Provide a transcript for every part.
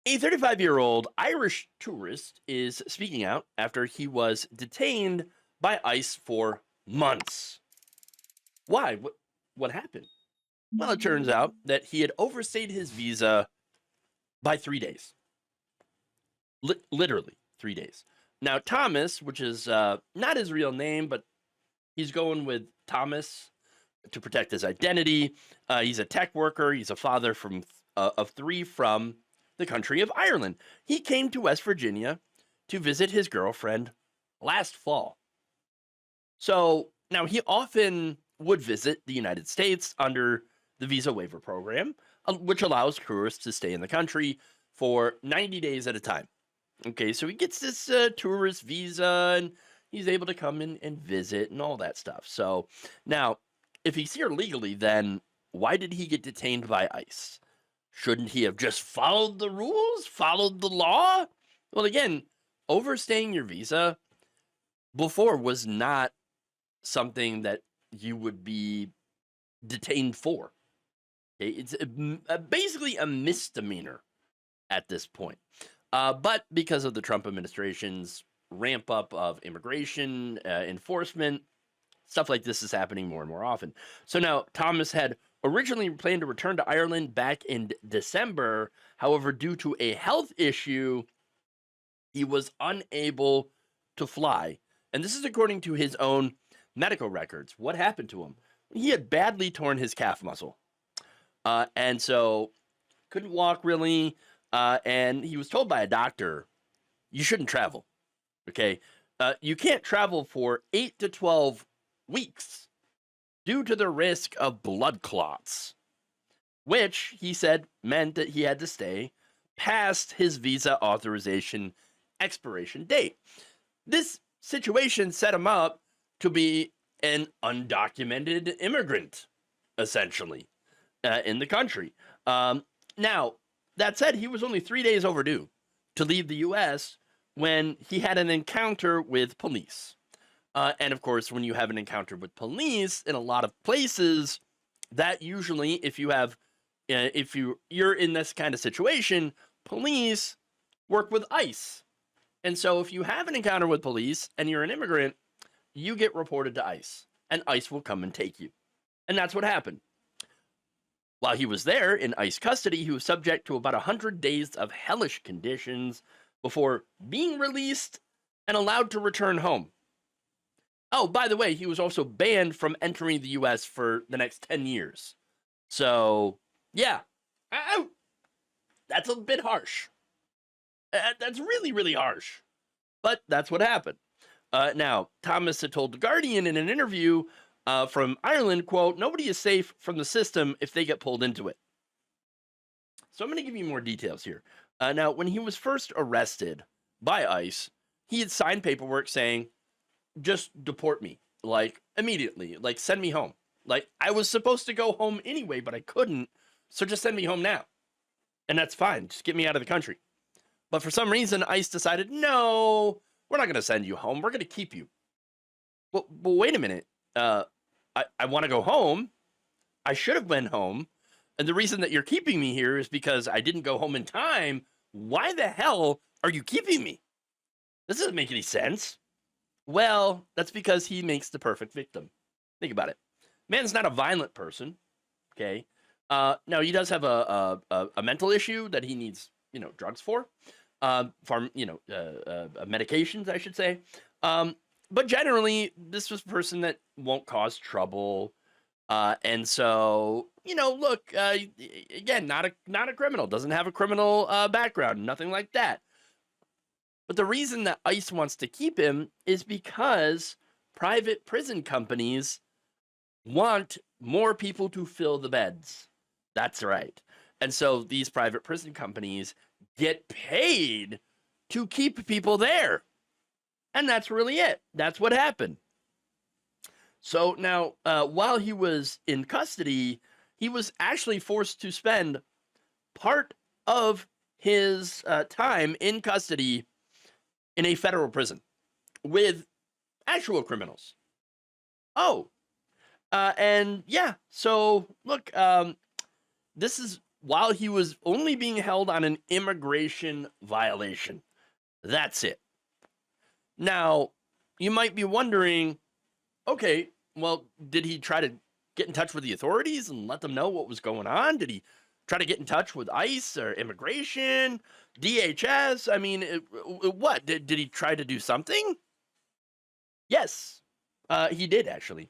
A 35-year-old Irish tourist is speaking out after he was detained by ICE for months. Why? What happened? Well, it turns out that he had overstayed his visa by 3 days. Literally 3 days. Now, Thomas, which is not his real name, but he's going with Thomas to protect his identity. He's a tech worker. He's a father of three from the country of Ireland. He came to West Virginia to visit his girlfriend last fall. So now he often would visit the United States under the visa waiver program, which allows tourists to stay in the country for 90 days at a time. Okay, so he gets this tourist visa and he's able to come in and visit and all that stuff. So now, if he's here legally, then why did he get detained by ICE? Shouldn't he have just followed the rules, followed the law? Well, again, overstaying your visa before was not something that you would be detained for. Okay? It's basically a misdemeanor at this point. But because of the Trump administration's ramp up of immigration enforcement, stuff like this is happening more and more often. So now Thomas had originally planned to return to Ireland back in December. However, due to a health issue, he was unable to fly. And this is according to his own medical records. What happened to him? He had badly torn his calf muscle. And so couldn't walk really. And he was told by a doctor, you shouldn't travel. Okay. You can't travel for 8 to 12 weeks due to the risk of blood clots, which he said meant that he had to stay past his visa authorization expiration date. This situation set him up to be an undocumented immigrant, essentially, in the country. Now, that said, he was only 3 days overdue to leave the U.S. when he had an encounter with police. And of course, when you have an encounter with police in a lot of places, that usually, if you're in this kind of situation, police work with ICE. And so if you have an encounter with police and you're an immigrant, you get reported to ICE, and ICE will come and take you. And that's what happened. While he was there in ICE custody, he was subject to about 100 days of hellish conditions before being released and allowed to return home. Oh, by the way, he was also banned from entering the U.S. for the next 10 years. So, yeah, that's a bit harsh. That's really, really harsh. But that's what happened. Now, Thomas had told The Guardian in an interview from Ireland, quote, nobody is safe from the system if they get pulled into it. So I'm going to give you more details here. Now, when he was first arrested by ICE, he had signed paperwork saying, just deport me, like, immediately, like, send me home. Like, I was supposed to go home anyway, but I couldn't, so just send me home now. And that's fine, just get me out of the country. But for some reason, ICE decided, no, we're not going to send you home, we're going to keep you. Well, wait a minute. I want to go home. I should have went home. And the reason that you're keeping me here is because I didn't go home in time. Why the hell are you keeping me? This doesn't make any sense. Well, that's because he makes the perfect victim. Think about it. Man's not a violent person. Okay. Now he does have a mental issue that he needs, drugs for, medications, I should say. But generally, this was a person that won't cause trouble. And so, look, again, not a criminal, doesn't have a criminal background, nothing like that. But the reason that ICE wants to keep him is because private prison companies want more people to fill the beds. That's right. And so these private prison companies get paid to keep people there. And that's really it. That's what happened. So now, while he was in custody, he was actually forced to spend part of his time in custody in a federal prison with actual criminals. Oh, and yeah, so look, this is while he was only being held on an immigration violation. That's it. Now, you might be wondering, okay, well, did he try to get in touch with the authorities and let them know what was going on? Did he try to get in touch with ICE or immigration, DHS? I mean, what? Did he try to do something? Yes, he did actually.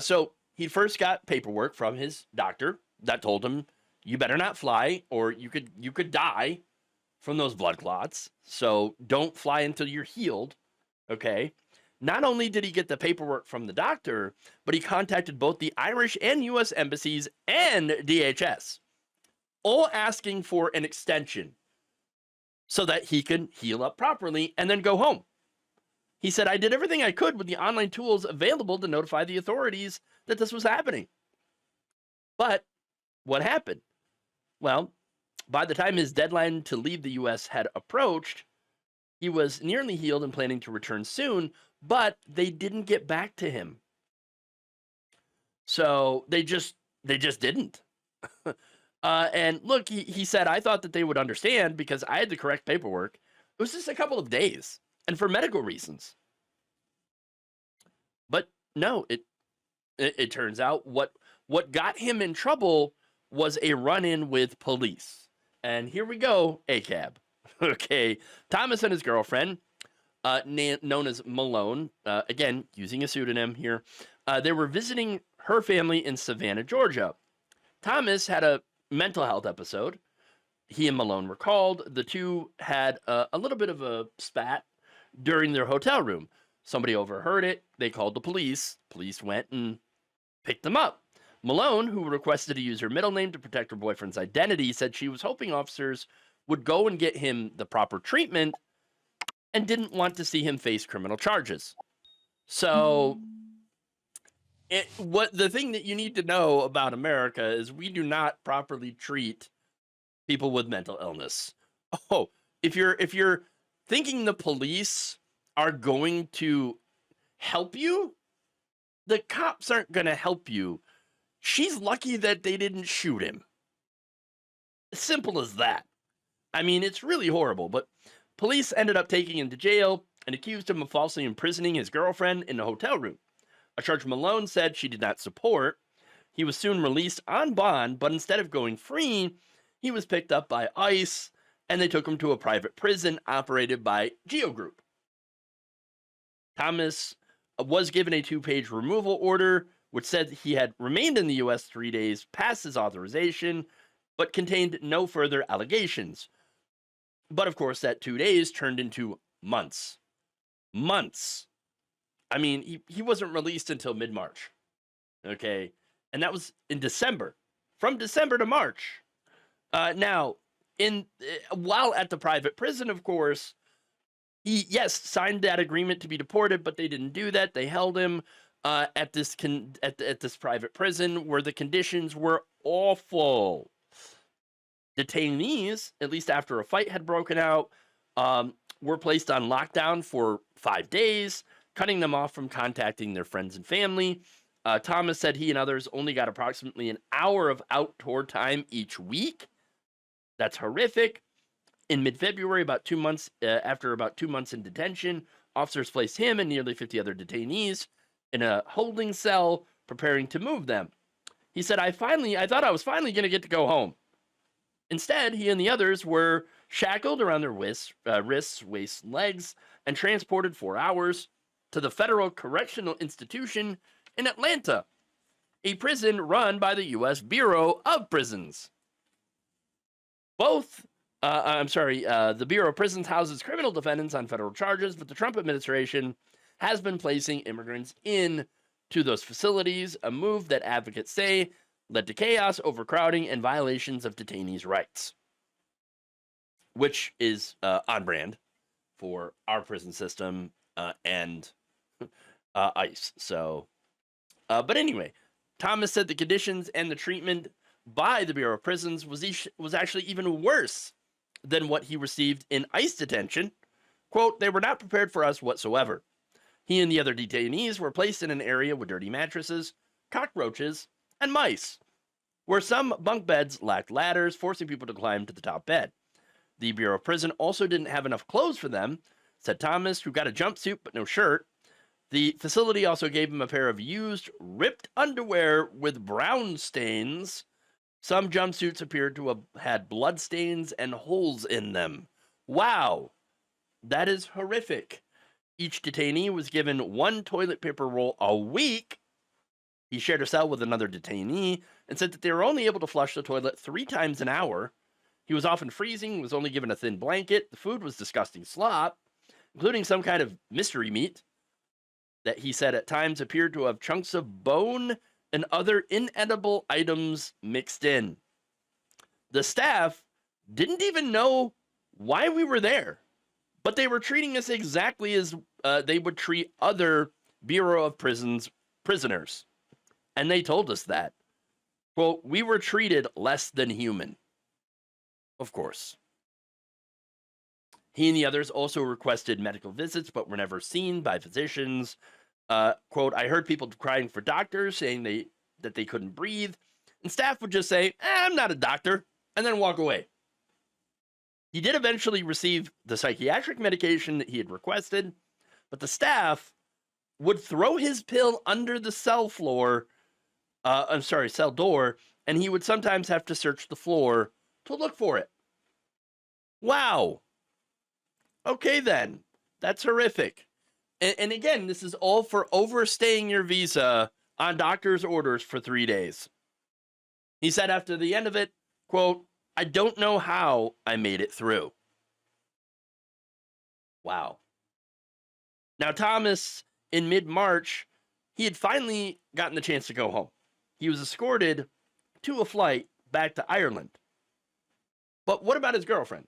So he first got paperwork from his doctor that told him, you better not fly or you could die from those blood clots. So don't fly until you're healed. Okay. Not only did he get the paperwork from the doctor, but he contacted both the Irish and US embassies and DHS, all asking for an extension so that he can heal up properly and then go home. He said, I did everything I could with the online tools available to notify the authorities that this was happening. But what happened? Well, by the time his deadline to leave the US had approached, he was nearly healed and planning to return soon, but they didn't get back to him. So they just didn't. And look, he said, I thought that they would understand because I had the correct paperwork. It was just a couple of days and for medical reasons. But no, it turns out what got him in trouble was a run-in with police. And here we go, ACAB. Okay, Thomas and his girlfriend, known as Malone, again, using a pseudonym here, they were visiting her family in Savannah, Georgia. Thomas had a mental health episode. He and Malone were called. The two had a little bit of a spat during their hotel room. Somebody overheard it. They called the police. Police went and picked them up. Malone, who requested to use her middle name to protect her boyfriend's identity, said she was hoping officers would go and get him the proper treatment and didn't want to see him face criminal charges. So, the thing that you need to know about America is we do not properly treat people with mental illness. Oh, if you're thinking the police are going to help you, the cops aren't going to help you. She's lucky that they didn't shoot him. Simple as that. I mean, it's really horrible, but police ended up taking him to jail and accused him of falsely imprisoning his girlfriend in a hotel room, a charge Malone said she did not support. He was soon released on bond, but instead of going free, he was picked up by ICE and they took him to a private prison operated by Geo Group. Thomas was given a 2-page removal order, which said he had remained in the U.S. 3 days past his authorization, but contained no further allegations. But of course, that 2 days turned into months. Months. I mean, he wasn't released until mid-March. Okay? And that was in December. From December to March. Now, while at the private prison, of course, he, yes, signed that agreement to be deported, but they didn't do that. They held him at this private prison where the conditions were awful. Detainees, at least after a fight had broken out, were placed on lockdown for 5 days, cutting them off from contacting their friends and family. Thomas said he and others only got approximately an hour of outdoor time each week. That's horrific. In mid-February, after about 2 months in detention, officers placed him and nearly 50 other detainees in a holding cell, preparing to move them. He said, I thought I was finally going to get to go home. Instead, he and the others were shackled around their wrists, waists, and legs, and transported 4 hours to the Federal Correctional Institution in Atlanta, a prison run by the U.S. Bureau of Prisons. The Bureau of Prisons houses criminal defendants on federal charges, but the Trump administration has been placing immigrants into those facilities, a move that advocates say led to chaos, overcrowding, and violations of detainees' rights, which is on brand for our prison system and ICE. So, but anyway, Thomas said the conditions and the treatment by the Bureau of Prisons was actually even worse than what he received in ICE detention. Quote, they were not prepared for us whatsoever. He and the other detainees were placed in an area with dirty mattresses, cockroaches, and mice, where some bunk beds lacked ladders, forcing people to climb to the top bed. The Bureau of Prison also didn't have enough clothes for them, said Thomas, who got a jumpsuit but no shirt. The facility also gave him a pair of used, ripped underwear with brown stains. Some jumpsuits appeared to have had blood stains and holes in them. Wow, that is horrific. Each detainee was given 1 toilet paper roll a week. He shared a cell with another detainee and said that they were only able to flush the toilet 3 times an hour. He was often freezing, was only given a thin blanket. The food was disgusting slop, including some kind of mystery meat that he said at times appeared to have chunks of bone and other inedible items mixed in. The staff didn't even know why we were there, but they were treating us exactly as they would treat other Bureau of Prisons prisoners. And they told us that. Quote, we were treated less than human. Of course. He and the others also requested medical visits, but were never seen by physicians. Quote, I heard people crying for doctors, saying that they couldn't breathe. And staff would just say, I'm not a doctor, and then walk away. He did eventually receive the psychiatric medication that he had requested, but the staff would throw his pill under the cell door, and he would sometimes have to search the floor to look for it. Wow. Okay, then. That's horrific. And again, this is all for overstaying your visa on doctor's orders for 3 days. He said after the end of it, quote, I don't know how I made it through. Wow. Now, Thomas, in mid-March, he had finally gotten the chance to go home. He was escorted to a flight back to Ireland. But what about his girlfriend?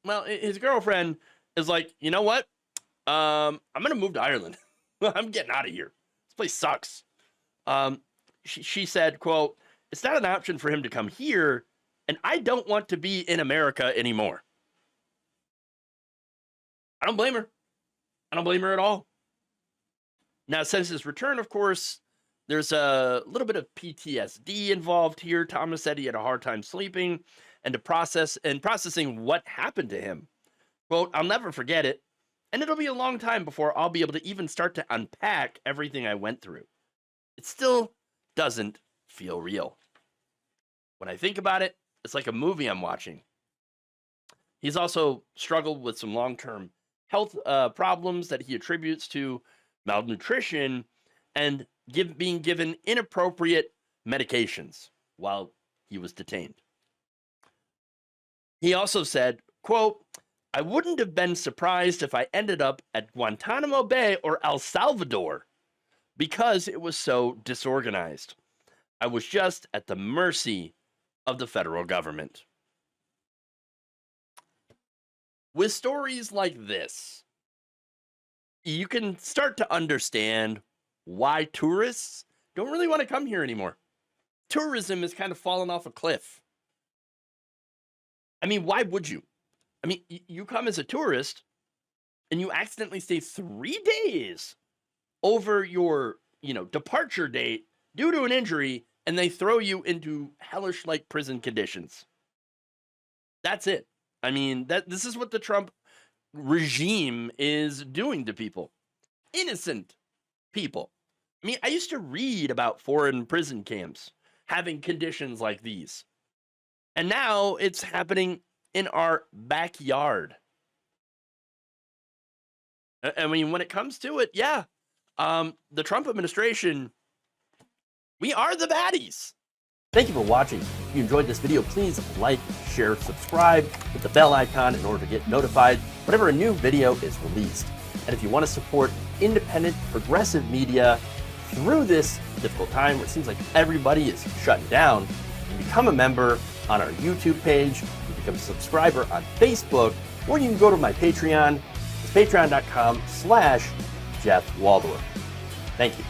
Well, his girlfriend is like, you know what? I'm going to move to Ireland. I'm getting out of here. This place sucks. She said, quote, it's not an option for him to come here, and I don't want to be in America anymore. I don't blame her. I don't blame her at all. Now, since his return, of course, there's a little bit of PTSD involved here. Thomas said he had a hard time sleeping and processing what happened to him. Quote, I'll never forget it, and it'll be a long time before I'll be able to even start to unpack everything I went through. It still doesn't feel real. When I think about it, it's like a movie I'm watching. He's also struggled with some long-term health problems that he attributes to malnutrition and being given inappropriate medications while he was detained. He also said, quote, I wouldn't have been surprised if I ended up at Guantanamo Bay or El Salvador because it was so disorganized. I was just at the mercy of the federal government. With stories like this, you can start to understand why tourists don't really want to come here anymore. Tourism has kind of fallen off a cliff. I mean, why would you? I mean, you come as a tourist and you accidentally stay 3 days over your, departure date due to an injury, and they throw you into hellish-like prison conditions. That's it. I mean, this is what the Trump regime is doing to people. Innocent people. I mean, I used to read about foreign prison camps having conditions like these. And now it's happening in our backyard. I mean, when it comes to it, yeah, the Trump administration, we are the baddies. Thank you for watching. If you enjoyed this video, please like, share, subscribe, hit the bell icon in order to get notified whenever a new video is released. And if you want to support independent, progressive media through this difficult time where it seems like everybody is shutting down, you can become a member on our YouTube page, you can become a subscriber on Facebook, or you can go to my Patreon. It's patreon.com/Jeff Waldorf. Thank you.